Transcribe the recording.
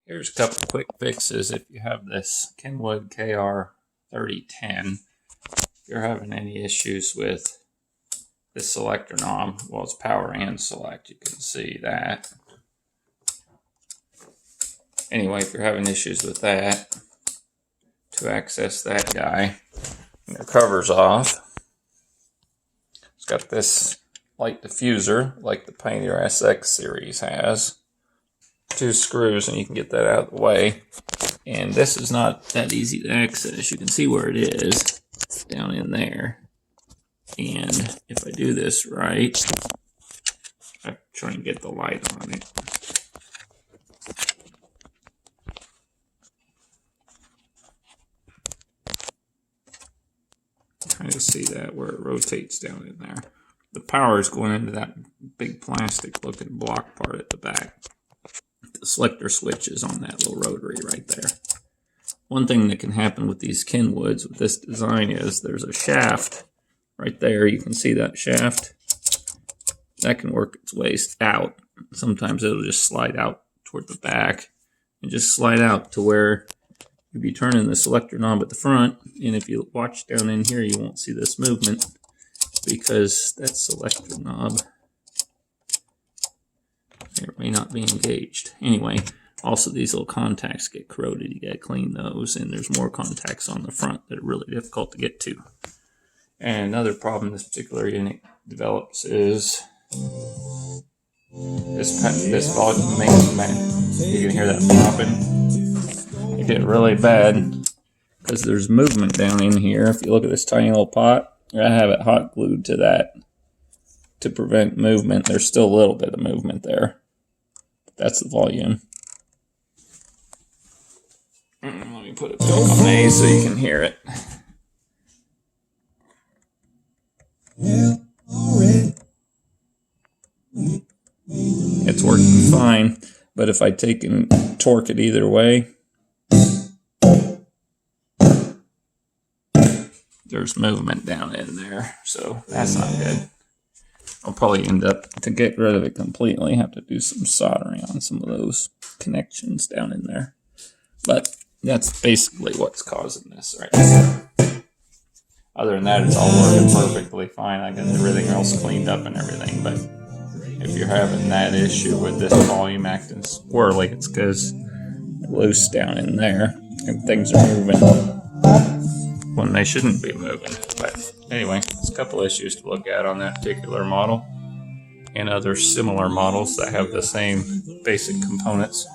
Here's a couple of quick fixes if you have this Kenwood KR-3010. If you're having any issues with this selector knob, well, it's power and select, you can see that. Anyway, if you're having issues with that, to access that guy, the cover's off. It's got this light diffuser like the Pioneer SX series has. 2 screws and you can get that out of the way. And this is not that easy to access. You can see where it is down in there. And if I do this right, I'm trying to get the light on it. Kind of see that where it rotates down in there. The power is going into that big plastic looking block part at the back. The selector switch is on that little rotary right there. One thing that can happen with these Kenwoods with this design is there's a shaft right there. You can see that shaft. That can work its way out. Sometimes it'll just slide out toward the back and just slide out to where you'll be turning the selector knob at the front. And if you watch down in here, you won't see this movement because that selector knob it may not be engaged. Anyway, also these little contacts get corroded. You gotta clean those, and there's more contacts on the front that are really difficult to get to. And another problem this particular unit develops is this volume measurement. You can hear that popping. It get really bad because there's movement down in here. If you look at this tiny little pot, I have it hot glued to that to prevent movement. There's still a little bit of movement there. That's the volume. Let me put it back on A so you can hear it. It's working fine, but if I take and torque it either way, there's movement down in there, so that's not good. I'll probably end up, to get rid of it completely, have to do some soldering on some of those connections down in there. But that's basically what's causing this right now. Other than that, it's all working perfectly fine. I got everything else cleaned up and everything. But if you're having that issue with this volume acting squirrely, it's because it's loose down in there and things are moving when they shouldn't be moving. But anyway, it's a couple issues to look at on that particular model and other similar models that have the same basic components.